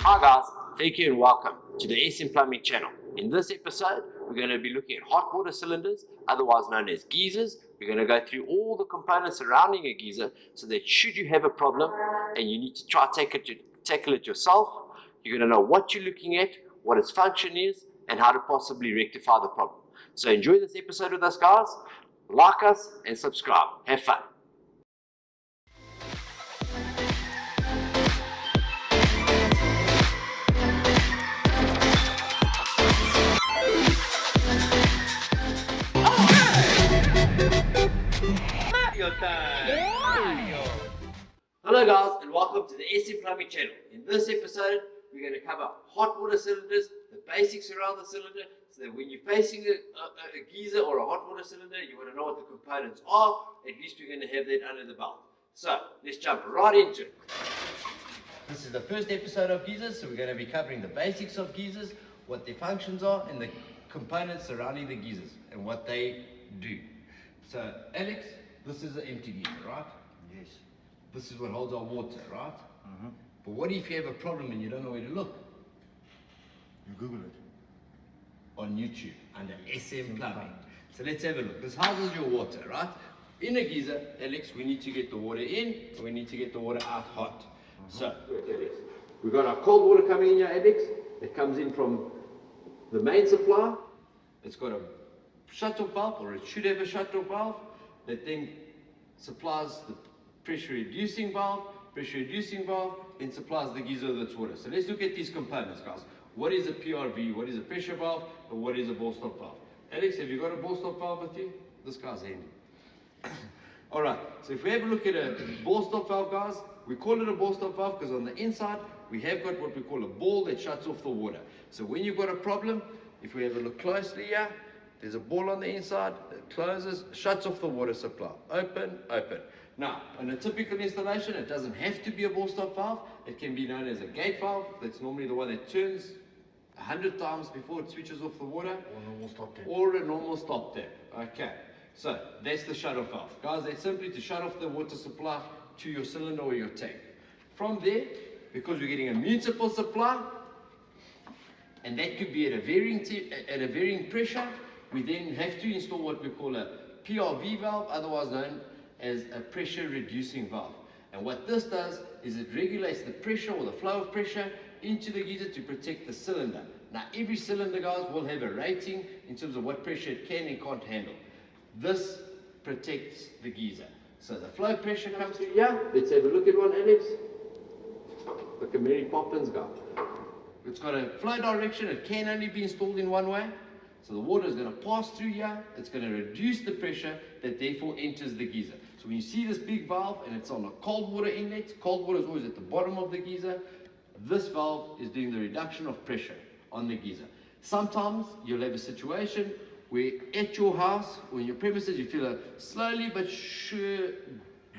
Hi guys, thank you and welcome to the SM Plumbing channel. In this episode, we're going to be looking at hot water cylinders, otherwise known as geysers. We're going to go through all the components surrounding a geyser so that should you have a problem and you need to try to tackle it yourself, you're going to know what you're looking at, what its function is, and how to possibly rectify the problem. So enjoy this episode with us guys, like us and subscribe. Have fun. Hello guys and welcome to the SM Plumbing channel. In this episode we're going to cover hot water cylinders, the basics around the cylinder, so that when you're facing a geyser or a hot water cylinder you want to know what the components are. At least we're going to have that under the belt. So let's jump right into it. This is the first episode of geysers, so we're going to be covering the basics of geysers, what their functions are and the components surrounding the geysers and what they do. So Alex, this is an empty geyser, right? Yes. This is what holds our water, right? Mm-hmm. But what if you have a problem and you don't know where to look? You Google it. On YouTube, under SM Plumbing. So let's have a look. This houses your water, right? In a geyser, Alex, we need to get the water in, and we need to get the water out hot. So, Alex, we've got our cold water coming in here, Alex. It comes in from the main supply. It's got a shut-off valve, or it should have a shut-off valve, that then supplies the pressure reducing valve, then supplies the geyser with its water. So let's look at these components, guys. What is a PRV, what is a pressure valve, and what is a ball stop valve? Alex, have you got a ball stop valve with you? This guy's handy. Alright, so if we have a look at a ball stop valve, guys, we call it a ball stop valve because on the inside we have got what we call a ball that shuts off the water. So when you've got a problem, if we have a look closely here, there's a ball on the inside that closes, shuts off the water supply. Open, open. Now, on a typical installation, it doesn't have to be a ball stop valve. It can be known as a gate valve. That's normally the one that turns 100 times before it switches off the water. Or normal stop tap. Or a normal stop tap. Okay. So, that's the shut-off valve. Guys, that's simply to shut off the water supply to your cylinder or your tank. From there, because we're getting a municipal supply, and that could be at a varying pressure, we then have to install what we call a PRV valve, otherwise known as a pressure reducing valve. And what this does is it regulates the pressure or the flow of pressure into the geyser to protect the cylinder. Now every cylinder, guys, will have a rating in terms of what pressure it can and can't handle. This protects the geyser. So the flow pressure comes through here. Let's have a look at one, Alex. Look at Mary Poppins guy. It's got a flow direction. It can only be installed in one way. So the water is going to pass through here, it's going to reduce the pressure that therefore enters the geyser. So when you see this big valve and it's on a cold water inlet, cold water is always at the bottom of the geyser, this valve is doing the reduction of pressure on the geyser. Sometimes you'll have a situation where at your house or in your premises you feel a slowly but sure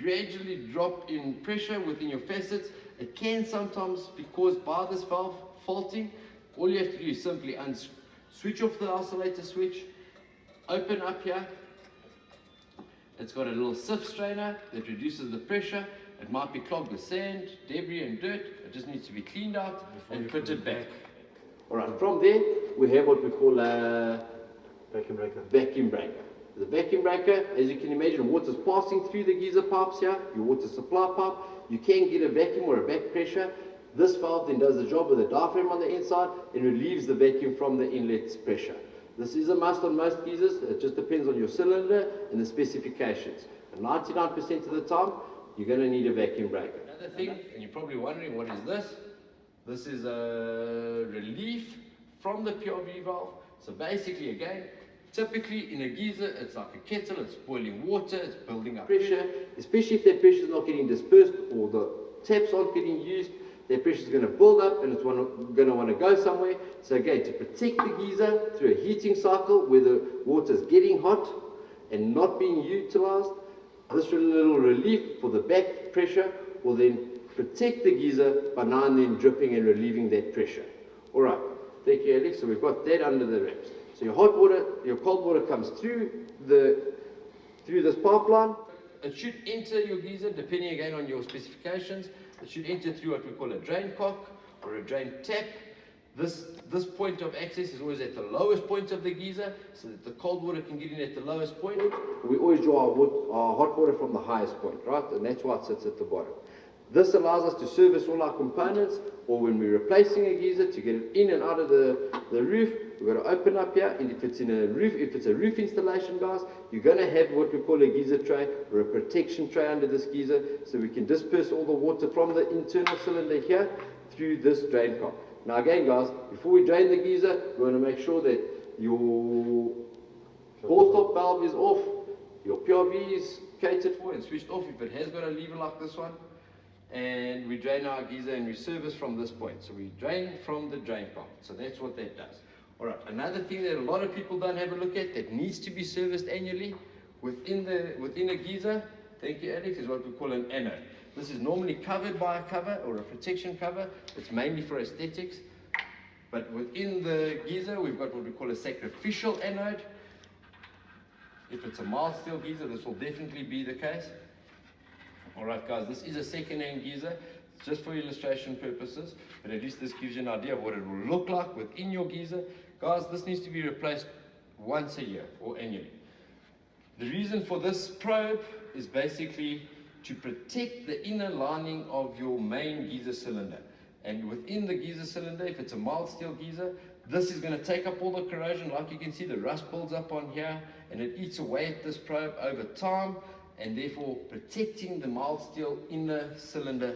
gradually drop in pressure within your facets. It can sometimes be caused by this valve faulting. All you have to do is simply switch off the oscillator switch, open up here. It's got a little sieve strainer that reduces the pressure. It might be clogged with sand, debris and dirt. It just needs to be cleaned out and fitted back. Alright, from there we have what we call a vacuum breaker. The vacuum breaker, as you can imagine, water's passing through the geyser pipes here, your water supply pipe. You can get a vacuum or a back pressure. This valve then does the job with the diaphragm on the inside and relieves the vacuum from the inlet's pressure. This is a must on most geysers. It just depends on your cylinder and the specifications. And 99% of the time, you're going to need a vacuum breaker. Another thing, and you're probably wondering, what is this? This is a relief from the PRV valve. So basically, again, typically in a geyser, it's like a kettle. It's boiling water, it's building up pressure, especially if that pressure is not getting dispersed or the taps aren't getting used. That pressure is going to build up and it's going to want to go somewhere. So again, to protect the geyser through a heating cycle where the water is getting hot and not being utilized, this little relief for the back pressure will then protect the geyser by now and then dripping and relieving that pressure. Alright, thank you Alex. So we've got that under the wraps. So your hot water, your cold water comes through this pipeline. It should enter your geyser depending again on your specifications. It should enter through what we call a drain cock for a drain tap, this point of access is always at the lowest point of the geyser, so that the cold water can get in at the lowest point. We always draw our hot water from the highest point, right? And that's why it sits at the bottom. This allows us to service all our components, or when we're replacing a geyser, to get it in and out of the roof, we've got to open up here, and if it's a roof installation, guys, you're going to have what we call a geyser tray, or a protection tray under this geyser, so we can disperse all the water from the internal cylinder here through this drain cock. Now again, guys, before we drain the geyser, we want to make sure that your ball stop valve is off, your PRV is catered for and switched off if it has got a lever like this one. And we drain our geyser and we service from this point. So we drain from the drain cock. So that's what that does. Alright, another thing that a lot of people don't have a look at that needs to be serviced annually within a geyser, thank you Alex, is what we call an anode. This is normally covered by a cover or a protection cover. It's mainly for aesthetics. But within the geyser, we've got what we call a sacrificial anode. If it's a mild steel geyser, this will definitely be the case. Alright guys, this is a second-hand geyser, just for illustration purposes, but at least this gives you an idea of what it will look like within your geyser. Guys, this needs to be replaced once a year or annually. The reason for this probe is basically to protect the inner lining of your main geyser cylinder. And within the geyser cylinder, if it's a mild steel geyser, this is going to take up all the corrosion. Like you can see, the rust builds up on here and it eats away at this probe over time, and therefore protecting the mild steel inner cylinder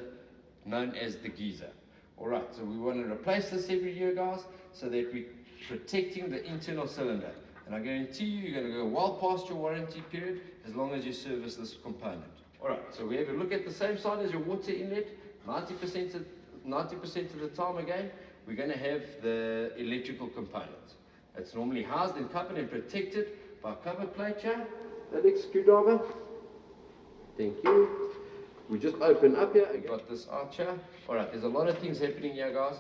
known as the geyser. Alright, so we want to replace this every year, guys, so that we're protecting the internal cylinder. And I guarantee you're going to go well past your warranty period as long as you service this component. Alright, so we have a look at the same side as your water inlet. 90% of the time again, we're going to have the electrical components. It's normally housed and covered and protected by a cover plate here. That screwdriver. Thank you. We just open up here. I got this arch here. Alright, there's a lot of things happening here, guys.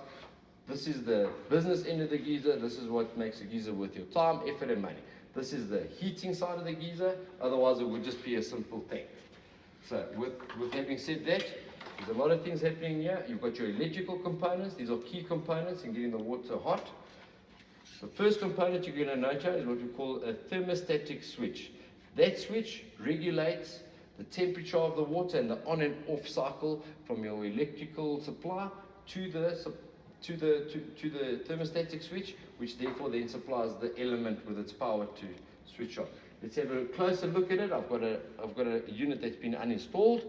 This is the business end of the geyser. This is what makes a geyser worth your time, effort, and money. This is the heating side of the geyser. Otherwise, it would just be a simple tank. So, with having said that, there's a lot of things happening here. You've got your electrical components. These are key components in getting the water hot. The first component you're going to note here is what we call a thermostatic switch. That switch regulates the temperature of the water and the on and off cycle from your electrical supply to the thermostatic switch, which therefore then supplies the element with its power to switch on. Let's have a closer look at it. I've got a unit that's been uninstalled.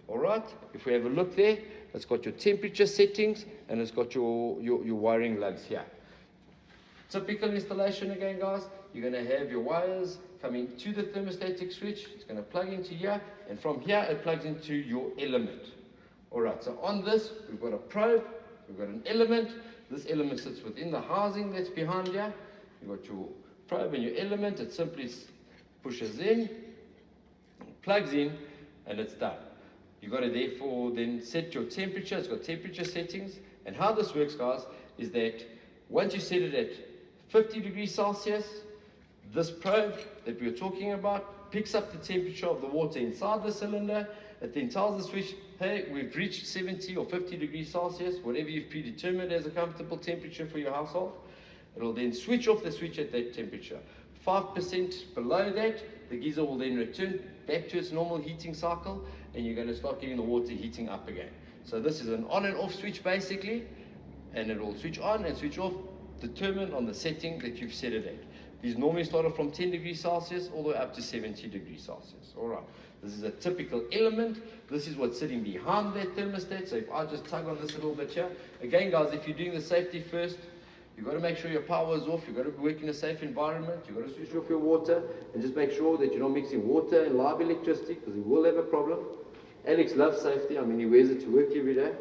All right. If we have a look there, it's got your temperature settings and it's got your wiring lugs here. Typical installation again, guys. You're going to have your wires coming to the thermostatic switch. It's going to plug into here, and from here it plugs into your element. Alright, so on this we've got a probe, we've got an element. This element sits within the housing that's behind here. You've got your probe and your element. It simply pushes in, plugs in, and it's done. You've got to therefore then set your temperature. It's got temperature settings, and how this works, guys, is that once you set it at 50 degrees Celsius, this probe that we were talking about picks up the temperature of the water inside the cylinder. It then tells the switch, hey, we've reached 70 or 50 degrees Celsius, whatever you've predetermined as a comfortable temperature for your household. It'll then switch off the switch at that temperature. 5% below that, the geyser will then return back to its normal heating cycle, and you're going to start getting the water heating up again. So this is an on and off switch basically, and it will switch on and switch off determined on the setting that you've set it at. These normally start off from 10 degrees Celsius all the way up to 70 degrees Celsius. Alright, this is a typical element. This is what's sitting behind that thermostat. So if I just tug on this a little bit here, again guys, if you're doing the safety first, you've got to make sure your power is off. You've got to work in a safe environment. You've got to switch off your water and just make sure that you're not mixing water and live electricity, because you will have a problem. Alex loves safety. I mean, he wears it to work every day.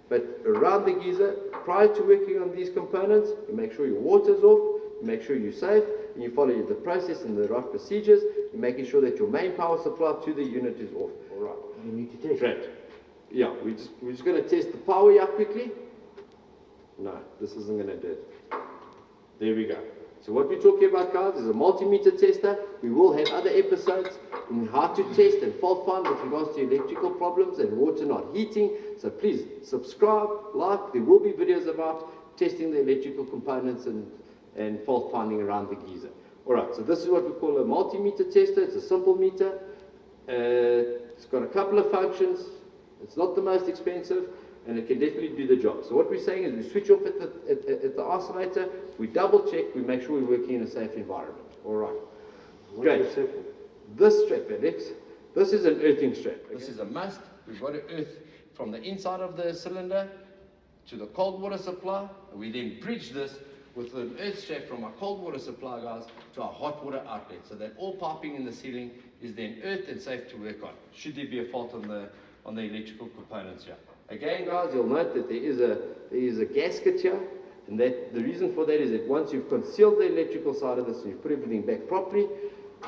But around the geyser, prior to working on these components, you make sure your water's off, you make sure you're safe, and you follow the process and the right procedures, and making sure that your main power supply to the unit is off. Alright. You need to test. Great. Yeah, we're just going to test the power here quickly. No, this isn't going to do it. There we go. So what we're talking about, guys, is a multimeter tester. We will have other episodes in how to test and fault find with regards to electrical problems and water not heating. So please subscribe, like. There will be videos about testing the electrical components and fault finding around the geyser. Alright, so this is what we call a multimeter tester. It's a simple meter. It's got a couple of functions. It's not the most expensive, and it can definitely do the job. So what we're saying is we switch off at the oscillator, we double check, we make sure we're working in a safe environment. Alright. Great. This strap, Alex, this is an earthing strap. This is a must. We've got to earth from the inside of the cylinder to the cold water supply. And we then bridge this with an earth strap from our cold water supply, guys, to our hot water outlet, so that all piping in the ceiling is then earthed and safe to work on, should there be a fault on the electrical components here. Again, guys, you'll note that there is a gasket here, and that the reason for that is that once you've concealed the electrical side of this and you've put everything back properly,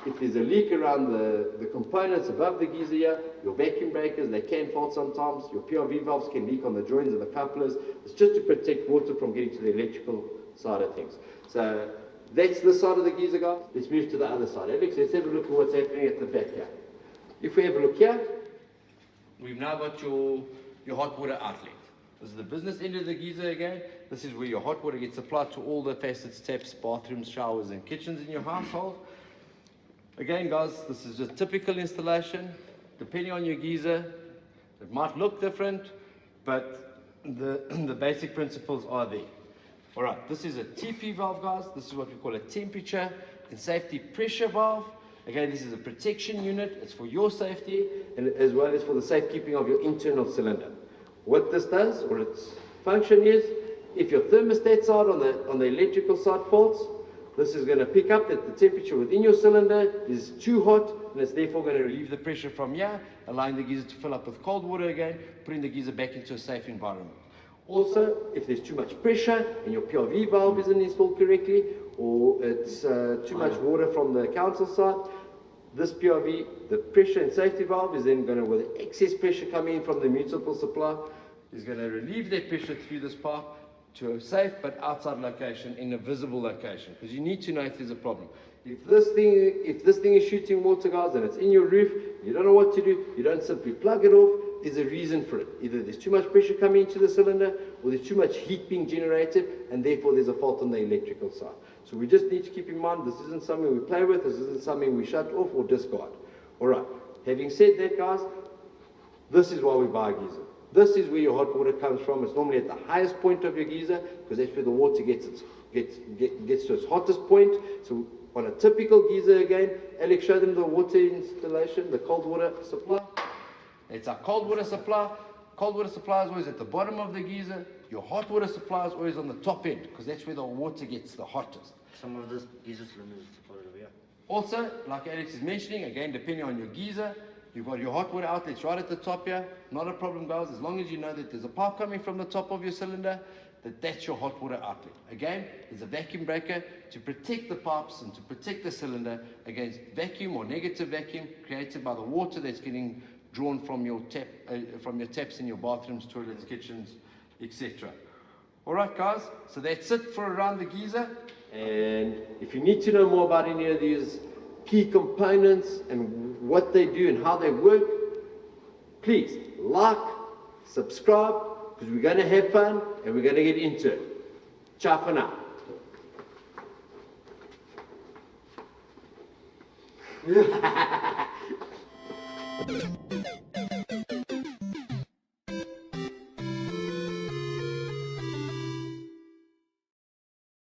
if there's a leak around the components above the geyser here, your vacuum breakers, they can fault sometimes, your PRV valves can leak on the joins of the couplers. It's just to protect water from getting to the electrical side of things. So that's this side of the geyser, guys. Let's move to the other side. Alex, let's have a look at what's happening at the back here. If we have a look here, we've now got your hot water outlet. This is the business end of the geyser again. This is where your hot water gets supplied to all the facets, taps, bathrooms, showers, and kitchens in your household. Again, guys, this is just typical installation. Depending on your geyser, it might look different, but the basic principles are there. All right, this is a TP valve, guys. This is what we call a temperature and safety pressure valve. Again, this is a protection unit. It's for your safety, and as well as for the safekeeping of your internal cylinder. What this does, or its function is, if your thermostat side on the electrical side faults, this is going to pick up that the temperature within your cylinder is too hot, and it's therefore going to relieve the pressure from here, allowing the geyser to fill up with cold water again, putting the geyser back into a safe environment. Also, if there's too much pressure and your PRV valve isn't installed correctly, or it's too much water from the council side, this PRV, the pressure and safety valve, is then going to, with excess pressure coming in from the municipal supply, is going to relieve that pressure through this pipe to a safe but outside location, in a visible location, because you need to know if there's a problem. If this thing is shooting water, guys, and it's in your roof, you don't know what to do, you don't simply plug it off. There's a reason for it. Either there's too much pressure coming into the cylinder, or there's too much heat being generated, and therefore there's a fault on the electrical side. So we just need to keep in mind, this isn't something we play with, this isn't something we shut off or discard. Alright, having said that, guys, this is why we buy a geyser. This is where your hot water comes from. It's normally at the highest point of your geyser, because that's where the water gets to its hottest point. So on a typical geyser, again, Alex, show them the water installation, the cold water supply. It's our cold water supply. Cold water supply is always at the bottom of the geyser. Your hot water supply is always on the top end, because that's where the water gets the hottest. Some of this geyser cylinders supplied over here. Also, like Alex is mentioning, again, depending on your geyser, you've got your hot water outlets right at the top here. Not a problem, guys, as long as you know that there's a pipe coming from the top of your cylinder, that's your hot water outlet. Again, there's a vacuum breaker to protect the pipes and to protect the cylinder against vacuum or negative vacuum created by the water that's getting drawn from your taps in your bathrooms, toilets, kitchens, etc. All right, guys, so that's it for around the geyser. And if you need to know more about any of these key components and what they do and how they work, please like, subscribe, because we're going to have fun and we're going to get into it. Ciao for now.